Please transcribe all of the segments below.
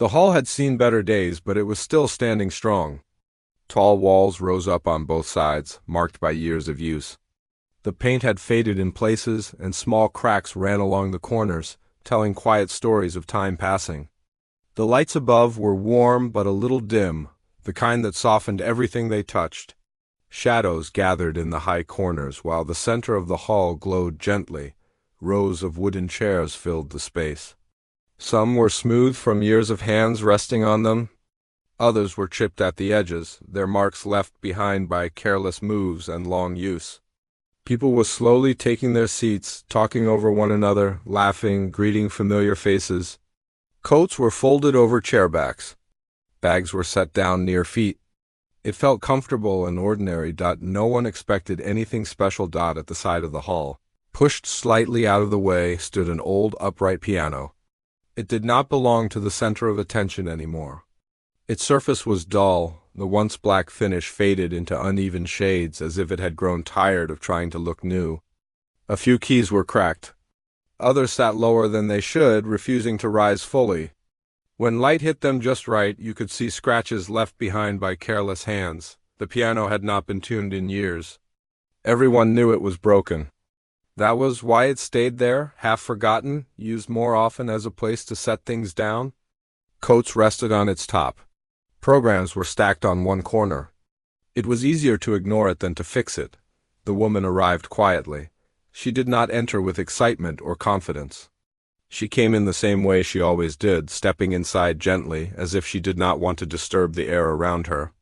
The hall had seen better days, but it was still standing strong. Tall walls rose up on both sides, marked by years of use. The paint had faded in places, and small cracks ran along the corners, telling quiet stories of time passing. The lights above were warm but a little dim, the kind that softened everything they touched. Shadows gathered in the high corners, while the center of the hall glowed gently. Rows of wooden chairs filled the space. Some were smooth from years of hands resting on them. Others were chipped at the edges, their marks left behind by careless moves and long use. People were slowly taking their seats, talking over one another, laughing, greeting familiar faces. Coats were folded over chairbacks. Bags were set down near feet. It felt comfortable and ordinary. No one expected anything special. At the side of the hall, pushed slightly out of the way, stood an old upright piano. It did not belong to the center of attention anymore. Its surface was dull, the once black finish faded into uneven shades as if it had grown tired of trying to look new. A few keys were cracked. Others sat lower than they should, refusing to rise fully. When light hit them just right, you could see scratches left behind by careless hands. The piano had not been tuned in years. Everyone knew it was broken. That was why it stayed there, half forgotten, used more often as a place to set things down. Coats rested on its top. Programs were stacked on one corner. It was easier to ignore it than to fix it. The woman arrived quietly. She did not enter with excitement or confidence. She came in the same way she always did, stepping inside gently, as if she did not want to disturb the air around her.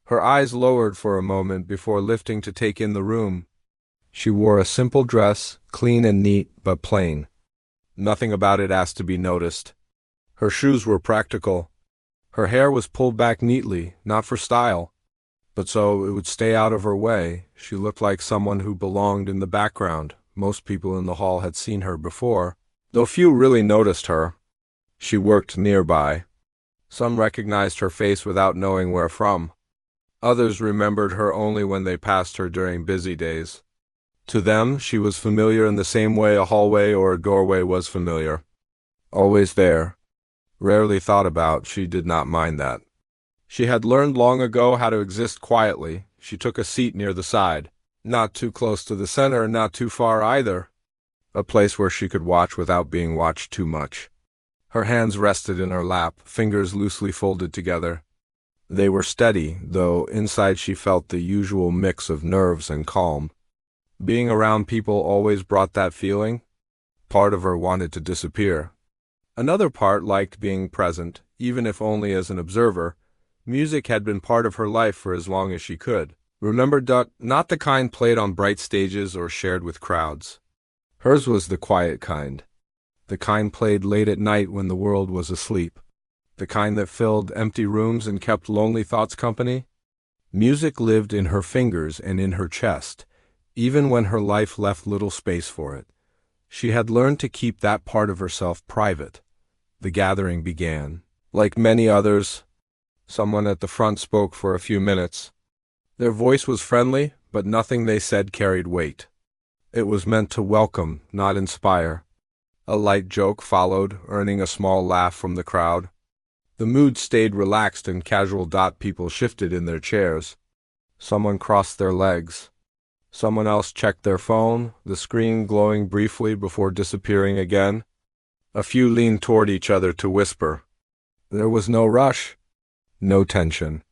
Her eyes lowered for a moment before lifting to take in the room. She wore a simple dress, clean and neat, but plain. Nothing about it asked to be noticed. Her shoes were practical. Her hair was pulled back neatly, not for style, but so it would stay out of her way. She looked like someone who belonged in the background. Most people in the hall had seen her before, though few really noticed her. She worked nearby. Some recognized her face without knowing where from. Others remembered her only when they passed her during busy days. To them, she was familiar in the same way a hallway or a doorway was familiar. Always there. Rarely thought about, she did not mind that. She had learned long ago how to exist quietly. She took a seat near the side. Not too close to the center, not too far either. A place where she could watch without being watched too much. Her hands rested in her lap, fingers loosely folded together. They were steady, though inside she felt the usual mix of nerves and calm. Being around people always brought that feeling. Part of her wanted to disappear. Another part liked being present, even if only as an observer. Music had been part of her life for as long as she could. Remember, not the kind played on bright stages or shared with crowds. Hers was the quiet kind. The kind played late at night when the world was asleep. The kind that filled empty rooms and kept lonely thoughts company. Music lived in her fingers and in her chest, even when her life left little space for it. She had learned to keep that part of herself private. The gathering began. Like many others, someone at the front spoke for a few minutes. Their voice was friendly, but nothing they said carried weight. It was meant to welcome, not inspire. A light joke followed, earning a small laugh from the crowd. The mood stayed relaxed and casual. People shifted in their chairs. Someone crossed their legs. Someone else checked their phone, the screen glowing briefly before disappearing again. A few leaned toward each other to whisper. There was no rush, no tension.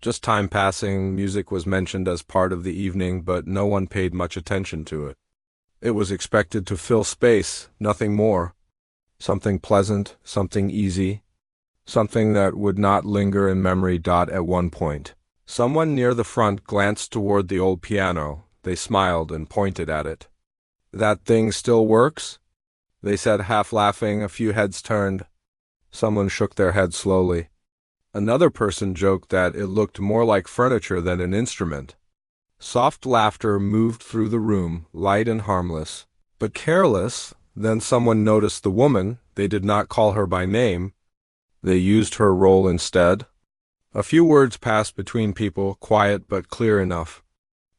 Just time passing. Music was mentioned as part of the evening, but no one paid much attention to it. It was expected to fill space, nothing more. Something pleasant, something easy, something that would not linger in memory. At one point, someone near the front glanced toward the old piano. They smiled and pointed at it. That thing still works? They said, half laughing. A few heads turned. Someone shook their head slowly. Another person joked that it looked more like furniture than an instrument. Soft laughter moved through the room, light and harmless, but careless. Then someone noticed the woman. They did not call her by name. They used her role instead. A few words passed between people, quiet but clear enough.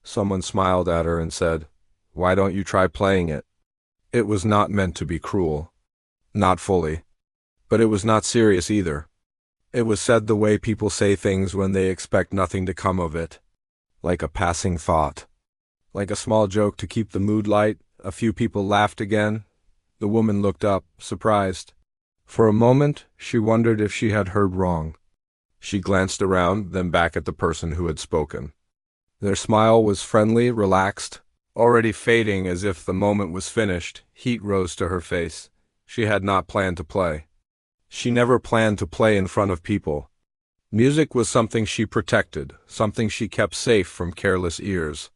Someone smiled at her and said, "Why don't you try playing it?" It was not meant to be cruel. Not fully. But it was not serious either. It was said the way people say things when they expect nothing to come of it, like a passing thought. Like a small joke to keep the mood light. A few people laughed again. The woman looked up, surprised. For a moment, she wondered if she had heard wrong. She glanced around, then back at the person who had spoken. Their smile was friendly, relaxed, already fading as if the moment was finished. Heat rose to her face. She had not planned to play. She never planned to play in front of people. Music was something she protected, something she kept safe from careless ears.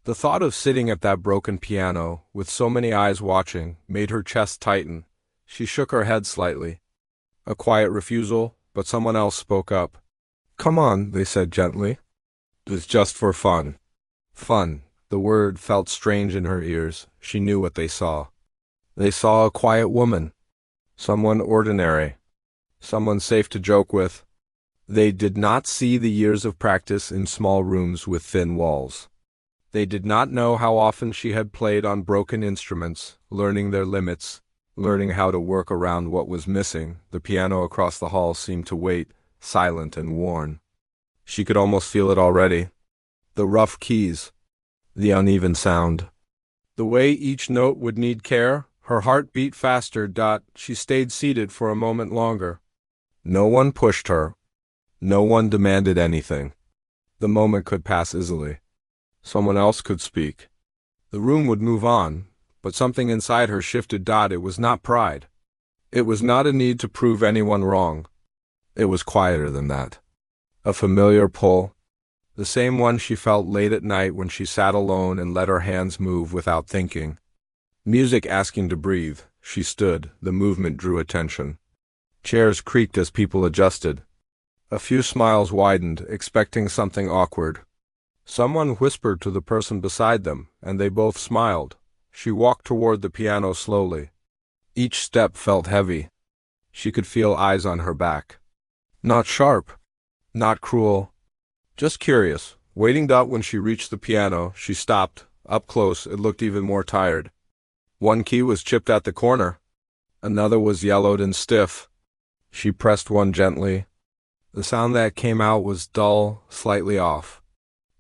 The thought of sitting at that broken piano, with so many eyes watching, made her chest tighten. She shook her head slightly. A quiet refusal, but someone else spoke up. "Come on," they said gently. "It's just for fun." Fun. The word felt strange in her ears. She knew what they saw. They saw a quiet woman. Someone ordinary. Someone safe to joke with. They did not see the years of practice in small rooms with thin walls. They did not know how often she had played on broken instruments, learning their limits, learning how to work around what was missing. The piano across the hall seemed to wait, silent and worn. She could almost feel it already. The rough keys. The uneven sound. The way each note would need care. Her heart beat faster. She stayed seated for a moment longer. No one pushed her. No one demanded anything. The moment could pass easily. Someone else could speak. The room would move on, but something inside her shifted. It was not pride. It was not a need to prove anyone wrong. It was quieter than that. A familiar pull. The same one she felt late at night when she sat alone and let her hands move without thinking. Music asking to breathe. She stood. The movement drew attention. Chairs creaked as people adjusted. A few smiles widened, expecting something awkward. Someone whispered to the person beside them, and they both smiled. She walked toward the piano slowly. Each step felt heavy. She could feel eyes on her back. Not sharp. Not cruel. Just curious. Waiting. When she reached the piano, she stopped. Up close, it looked even more tired. One key was chipped at the corner. Another was yellowed and stiff. She pressed one gently. The sound that came out was dull, slightly off.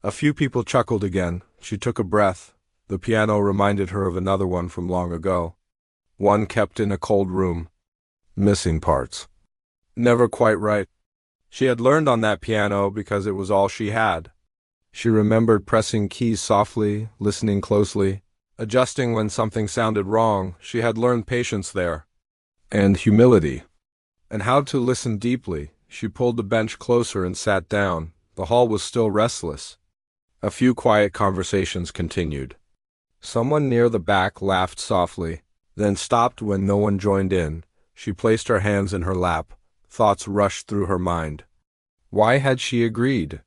A few people chuckled again. She took a breath. The piano reminded her of another one from long ago. One kept in a cold room. Missing parts. Never quite right. She had learned on that piano because it was all she had. She remembered pressing keys softly, listening closely, adjusting when something sounded wrong. She had learned patience there. And humility. And how to listen deeply. She pulled the bench closer and sat down. The hall was still restless. A few quiet conversations continued. Someone near the back laughed softly, then stopped when no one joined in. She placed her hands in her lap. Thoughts rushed through her mind. Why had she agreed?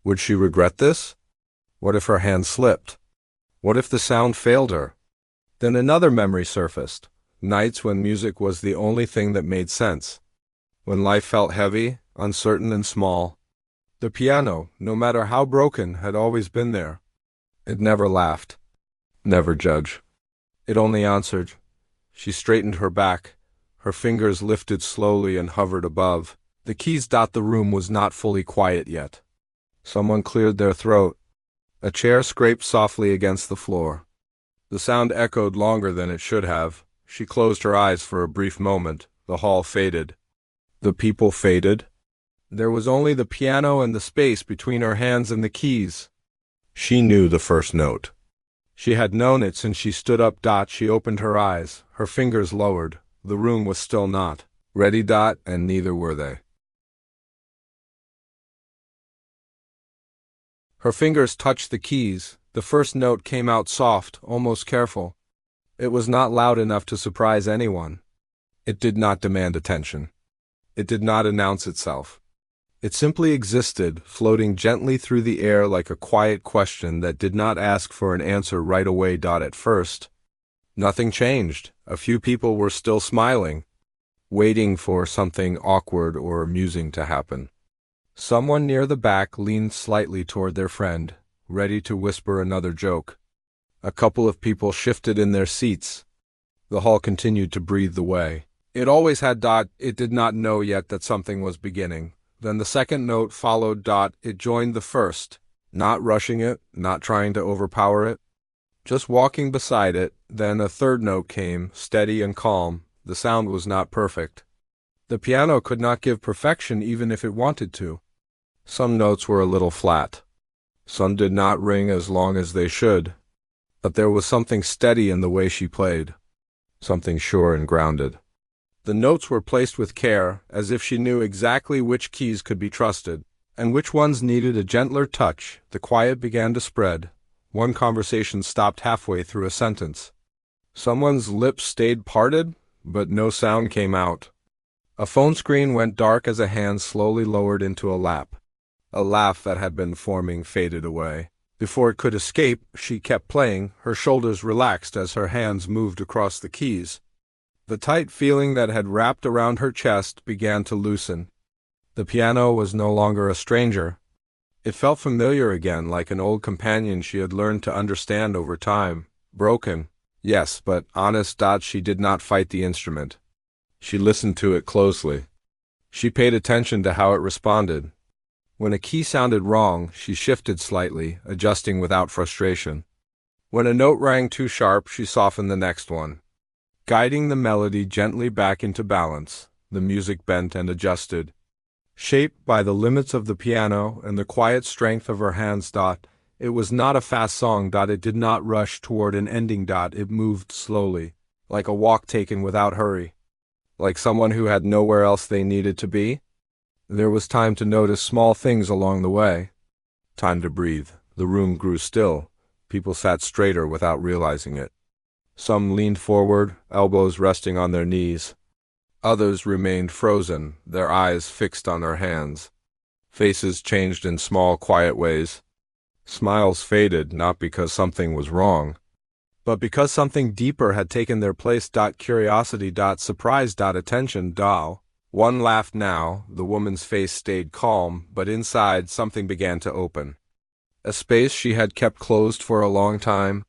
Would she regret this? What if her hand slipped? What if the sound failed her? Then another memory surfaced. Nights when music was the only thing that made sense. When life felt heavy, uncertain and small. The piano, no matter how broken, had always been there. It never laughed. Never judged. It only answered. She straightened her back. Her fingers lifted slowly and hovered above. The keys. The room was not fully quiet yet. Someone cleared their throat. A chair scraped softly against the floor. The sound echoed longer than it should have. She closed her eyes for a brief moment. The hall faded. The people faded. There was only the piano and the space between her hands and the keys. She knew the first note. She had known it since she stood up. She opened her eyes. Her fingers lowered. The room was still not ready. And neither were they. Her fingers touched the keys. The first note came out soft, almost careful. It was not loud enough to surprise anyone. It did not demand attention. It did not announce itself. It simply existed, floating gently through the air like a quiet question that did not ask for an answer right away. At first, nothing changed. A few people were still smiling, waiting for something awkward or amusing to happen. Someone near the back leaned slightly toward their friend, ready to whisper another joke. A couple of people shifted in their seats. The hall continued to breathe the way. It always had dot, it did not know yet that something was beginning. Then the second note followed dot, it joined the first, not rushing it, not trying to overpower it, just walking beside it. Then a third note came, steady and calm. The sound was not perfect. The piano could not give perfection even if it wanted to. Some notes were a little flat. Some did not ring as long as they should. But there was something steady in the way she played, something sure and grounded. The notes were placed with care, as if she knew exactly which keys could be trusted, and which ones needed a gentler touch. The quiet began to spread. One conversation stopped halfway through a sentence. Someone's lips stayed parted, but no sound came out. A phone screen went dark as a hand slowly lowered into a lap. A laugh that had been forming faded away. Before it could escape, she kept playing. Her shoulders relaxed as her hands moved across the keys. The tight feeling that had wrapped around her chest began to loosen. The piano was no longer a stranger. It felt familiar again, like an old companion she had learned to understand over time. Broken, yes, but honest. She did not fight the instrument. She listened to it closely. She paid attention to how it responded. When a key sounded wrong, she shifted slightly, adjusting without frustration. When a note rang too sharp, she softened the next one, guiding the melody gently back into balance. The music bent and adjusted, shaped by the limits of the piano and the quiet strength of her hands. It was not a fast song. It did not rush toward an ending. It moved slowly, like a walk taken without hurry, like someone who had nowhere else they needed to be. There was time to notice small things along the way. Time to breathe. The room grew still. People sat straighter without realizing it. Some leaned forward, elbows resting on their knees. Others remained frozen, their eyes fixed on their hands. Faces changed in small, quiet ways. Smiles faded, not because something was wrong, but because something deeper had taken their place. Curiosity, surprise, attention. One laughed now. The woman's face stayed calm, but inside something began to open. A space she had kept closed for a long time.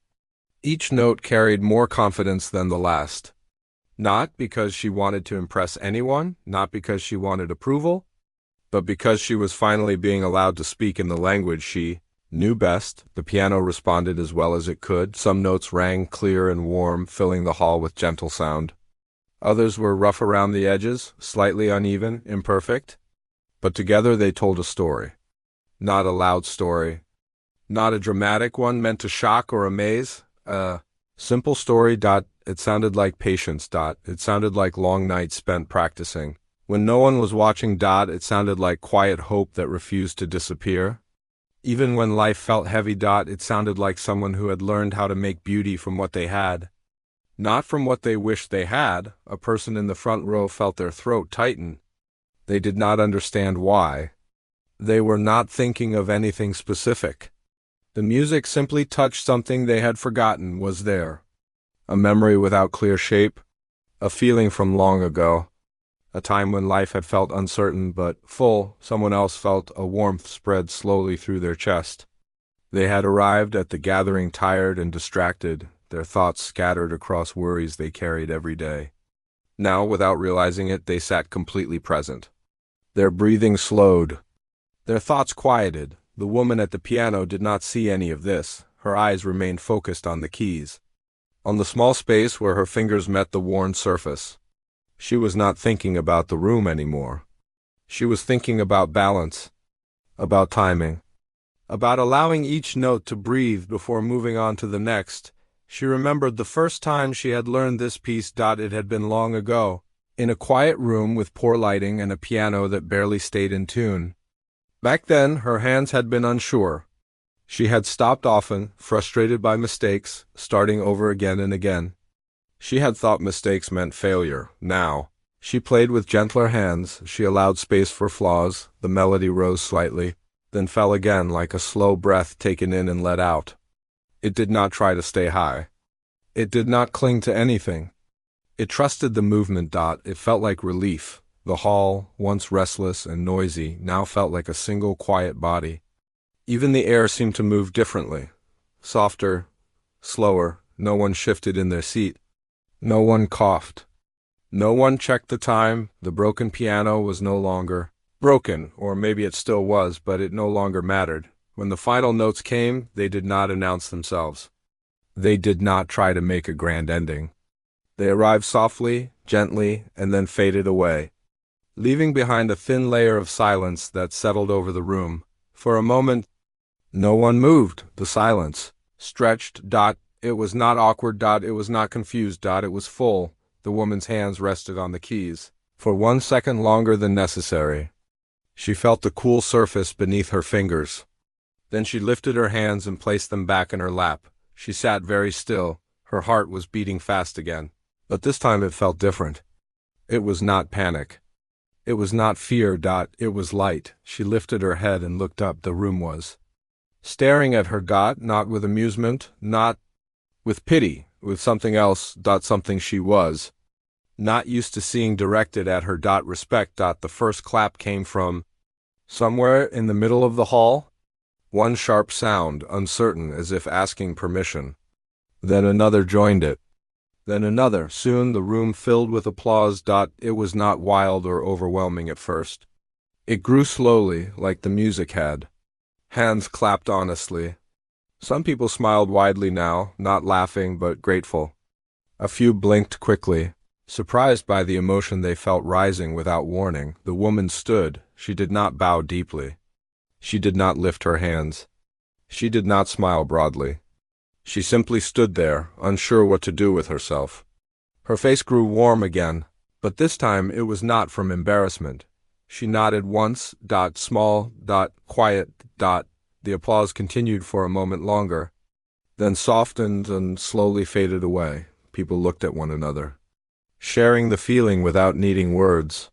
Each note carried more confidence than the last. Not because she wanted to impress anyone, not because she wanted approval, but because she was finally being allowed to speak in the language she knew best. The piano responded as well as it could. Some notes rang clear and warm, filling the hall with gentle sound. Others were rough around the edges, slightly uneven, imperfect. But together they told a story. Not a loud story. Not a dramatic one meant to shock or amaze. A simple story. It sounded like patience. It sounded like long nights spent practicing. When no one was watching. It sounded like quiet hope that refused to disappear. Even when life felt heavy. It sounded like someone who had learned how to make beauty from what they had, not from what they wished they had. A person in the front row felt their throat tighten. They did not understand why. They were not thinking of anything specific. The music simply touched something they had forgotten was there. A memory without clear shape, a feeling from long ago, a time when life had felt uncertain but full. Someone else felt a warmth spread slowly through their chest. They had arrived at the gathering tired and distracted, their thoughts scattered across worries they carried every day. Now, without realizing it, they sat completely present. Their breathing slowed. Their thoughts quieted. The woman at the piano did not see any of this. Her eyes remained focused on the keys, on the small space where her fingers met the worn surface. She was not thinking about the room anymore. She was thinking about balance, about timing, about allowing each note to breathe before moving on to the next. She remembered the first time she had learned this piece. It had been long ago, in a quiet room with poor lighting and a piano that barely stayed in tune. Back then, her hands had been unsure. She had stopped often, frustrated by mistakes, starting over again and again. She had thought mistakes meant failure. Now, she played with gentler hands. She allowed space for flaws. The melody rose slightly, then fell again like a slow breath taken in and let out. It did not try to stay high. It did not cling to anything. It trusted the movement. It felt like relief. The hall, once restless and noisy, now felt like a single quiet body. Even the air seemed to move differently. Softer, slower. No one shifted in their seat. No one coughed. No one checked the time. The broken piano was no longer broken, or maybe it still was, but it no longer mattered. When the final notes came, they did not announce themselves. They did not try to make a grand ending. They arrived softly, gently, and then faded away, leaving behind a thin layer of silence that settled over the room. For a moment, no one moved. The silence stretched. It was not awkward. It was not confused. It was full. The woman's hands rested on the keys. For 1 second longer than necessary. She felt the cool surface beneath her fingers. Then she lifted her hands and placed them back in her lap. She sat very still. Her heart was beating fast again. But this time it felt different. It was not panic. It was not fear. It was light. She lifted her head and looked up. The room was staring at her. Not with amusement, not with pity, with something else. Something she was not used to seeing directed at her. Respect. The first clap came from somewhere in the middle of the hall. One sharp sound, uncertain, as if asking permission. Then another joined it. Then another. Soon the room filled with applause. It was not wild or overwhelming at first. It grew slowly, like the music had. Hands clapped honestly. Some people smiled widely now, not laughing but grateful. A few blinked quickly, surprised by the emotion they felt rising without warning. The woman stood. She did not bow deeply. She did not lift her hands. She did not smile broadly. She simply stood there, unsure what to do with herself. Her face grew warm again, but this time it was not from embarrassment. She nodded once. Small. Quiet. The applause continued for a moment longer, then softened and slowly faded away. People looked at one another, sharing the feeling without needing words.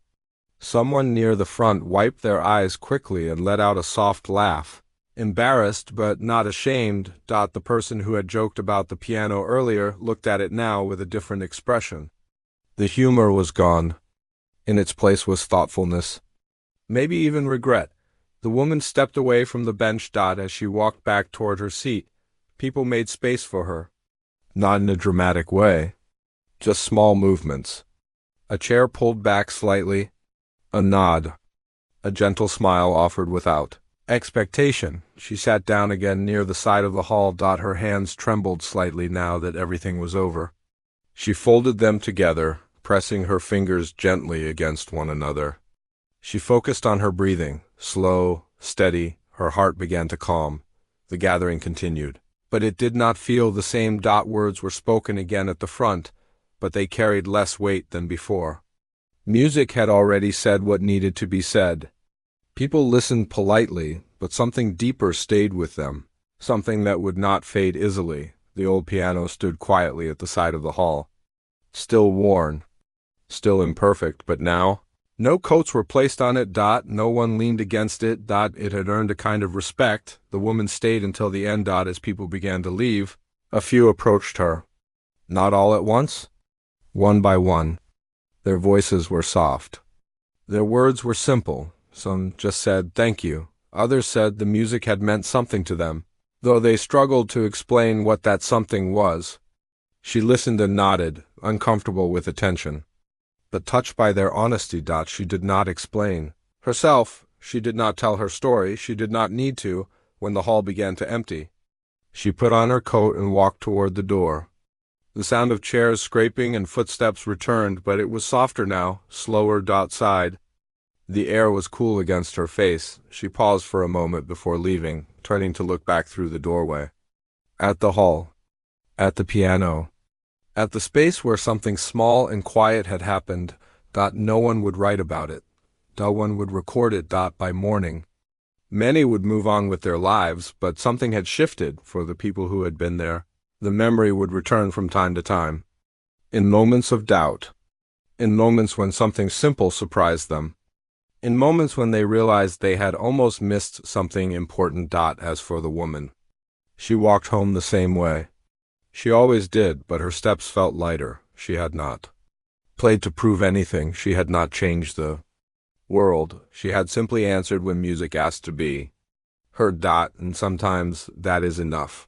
Someone near the front wiped their eyes quickly and let out a soft laugh. Embarrassed but not ashamed. The person who had joked about the piano earlier looked at it now with a different expression. The humor was gone. In its place was thoughtfulness. Maybe even regret. The woman stepped away from the bench. As she walked back toward her seat, people made space for her. Not in a dramatic way. Just small movements. A chair pulled back slightly. A nod. A gentle smile offered without expectation. She sat down again near the side of the hall. Her hands trembled slightly now that everything was over. She folded them together, pressing her fingers gently against one another. She focused on her breathing, slow, steady. Her heart began to calm. The gathering continued. But it did not feel the same. Words were spoken again at the front, but they carried less weight than before. Music had already said what needed to be said. People listened politely, but something deeper stayed with them, something that would not fade easily. The old piano stood quietly at the side of the hall. Still worn, still imperfect, but now no coats were placed on it. No one leaned against it. It had earned a kind of respect. The woman stayed until the end. As people began to leave, a few approached her. Not all at once, one by one. Their voices were soft. Their words were simple. Some just said, "Thank you." Others said the music had meant something to them, though they struggled to explain what that something was. She listened and nodded, uncomfortable with attention. But touched by their honesty. She did not explain herself. She did not tell her story. She did not need to. When the hall began to empty, she put on her coat and walked toward the door. The sound of chairs scraping and footsteps returned, but it was softer now, slower. Sighed. The air was cool against her face. She paused for a moment before leaving, turning to look back through the doorway. At the hall. At the piano. At the space where something small and quiet had happened. No one would write about it. No one would record it. By morning, many would move on with their lives, but something had shifted for the people who had been there. The memory would return from time to time. In moments of doubt. In moments when something simple surprised them. In moments when they realized they had almost missed something important. As for the woman, she walked home the same way. She always did, but her steps felt lighter. She had not played to prove anything. She had not changed the world. She had simply answered when music asked to be heard. And sometimes that is enough.